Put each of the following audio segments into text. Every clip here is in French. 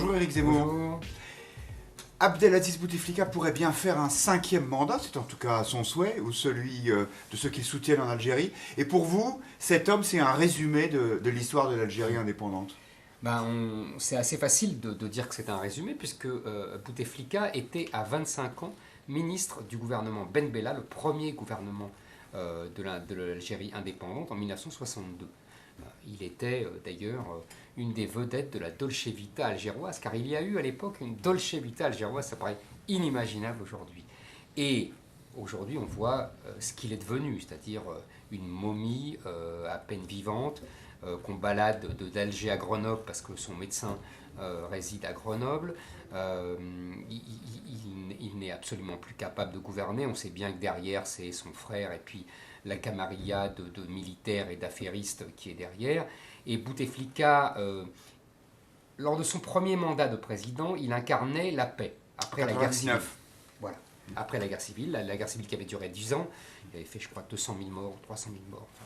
Bonjour Éric Zemmour. Bonjour. Abdelaziz Bouteflika pourrait bien faire un 5e mandat, c'est en tout cas son souhait, ou celui de ceux qui le soutiennent en Algérie. Et pour vous, cet homme, c'est un résumé de l'histoire de l'Algérie indépendante? C'est assez facile de dire que c'est un résumé, puisque Bouteflika était à 25 ans ministre du gouvernement Ben Bella, le premier gouvernement de l'Algérie indépendante en 1962. Il était d'ailleurs une des vedettes de la Dolce Vita algéroise, car il y a eu à l'époque une Dolce Vita algéroise, ça paraît inimaginable aujourd'hui. Et aujourd'hui, on voit ce qu'il est devenu, c'est-à-dire une momie à peine vivante, qu'on balade d'Alger à Grenoble parce que son médecin réside à Grenoble. Il n'est absolument plus capable de gouverner. On sait bien que derrière, c'est son frère et puis la camarilla de militaires et d'affairistes qui est derrière. Et Bouteflika, lors de son premier mandat de président, il incarnait la paix après la guerre civile. Voilà. Après la guerre civile, la guerre civile qui avait duré 10 ans, il avait fait, je crois, 200 000 morts, 300 000 morts, enfin,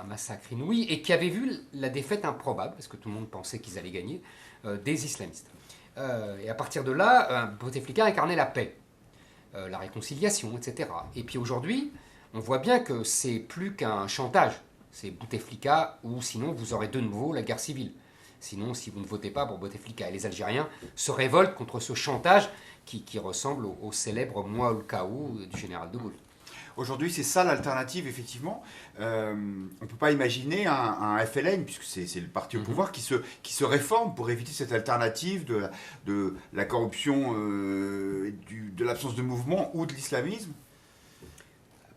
un massacre inouï, et qui avait vu la défaite improbable, parce que tout le monde pensait qu'ils allaient gagner, des islamistes. Et à partir de là, Bouteflika incarnait la paix, la réconciliation, etc. Et puis aujourd'hui, on voit bien que c'est plus qu'un chantage. C'est Bouteflika, ou sinon vous aurez de nouveau la guerre civile. Sinon, si vous ne votez pas pour Bouteflika, et les Algériens se révoltent contre ce chantage qui ressemble au célèbre Moi le Chaos du général de Gaulle. Aujourd'hui, c'est ça l'alternative, effectivement. On ne peut pas imaginer un FLN, puisque c'est le parti au pouvoir, qui se réforme pour éviter cette alternative de la corruption, de l'absence de mouvement ou de l'islamisme.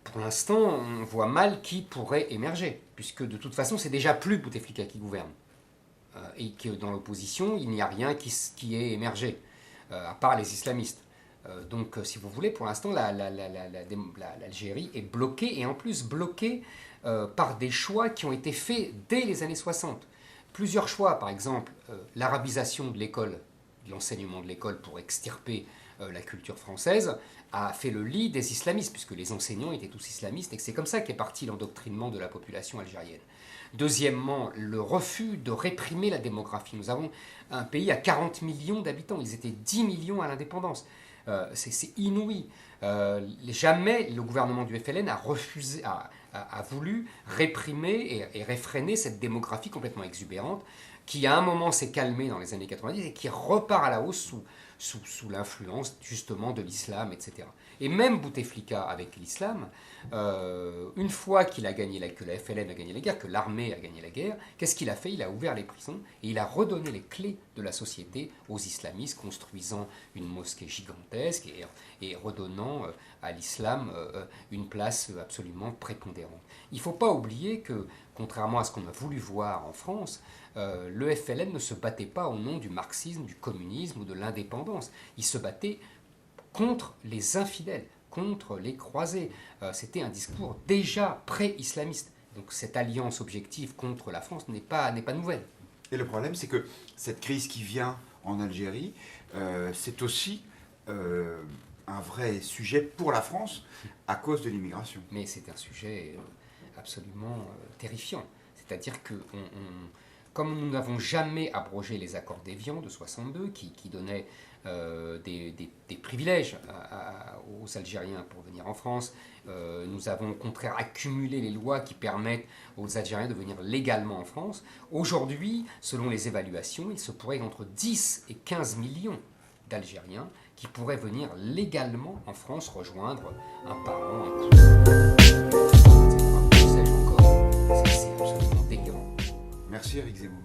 Pour l'instant, on voit mal qui pourrait émerger, puisque de toute façon, c'est déjà plus Bouteflika qui gouverne. Et que dans l'opposition, il n'y a rien qui ait émergé, à part les islamistes. Donc, si vous voulez, pour l'instant, l'Algérie est bloquée, et en plus bloquée par des choix qui ont été faits dès les années 60. Plusieurs choix, par exemple, l'arabisation de l'école, de l'enseignement de l'école pour extirper la culture française, a fait le lit des islamistes, puisque les enseignants étaient tous islamistes, et que c'est comme ça qu'est parti l'endoctrinement de la population algérienne. Deuxièmement, le refus de réprimer la démographie. Nous avons un pays à 40 millions d'habitants, ils étaient 10 millions à l'indépendance. C'est inouï. Jamais le gouvernement du FLN a voulu réprimer et réfréner cette démographie complètement exubérante qui à un moment s'est calmée dans les années 90 et qui repart à la hausse sous l'influence justement de l'islam, etc. Et même Bouteflika avec l'islam, une fois que la FLN a gagné la guerre, que l'armée a gagné la guerre, qu'est-ce qu'il a fait? Il a ouvert les prisons et il a redonné les clés de la société aux islamistes, construisant une mosquée gigantesque et redonnant à l'islam une place absolument prépondérante. Il ne faut pas oublier que, contrairement à ce qu'on a voulu voir en France, le FLN ne se battait pas au nom du marxisme, du communisme ou de l'indépendance. Il se battait contre les infidèles, contre les croisés. C'était un discours déjà pré-islamiste. Donc cette alliance objective contre la France n'est pas nouvelle. Et le problème, c'est que cette crise qui vient en Algérie, c'est aussi un vrai sujet pour la France à cause de l'immigration. Mais c'est un sujet absolument terrifiant. C'est-à-dire que comme nous n'avons jamais abrogé les accords d'Évian de 62, qui donnaient des privilèges aux Algériens pour venir en France, nous avons au contraire accumulé les lois qui permettent aux Algériens de venir légalement en France. Aujourd'hui, selon les évaluations, il se pourrait entre 10 et 15 millions d'Algériens qui pourraient venir légalement en France rejoindre un parent, un cousin, etc. C'est absolument délirant. Merci Éric Zemmour.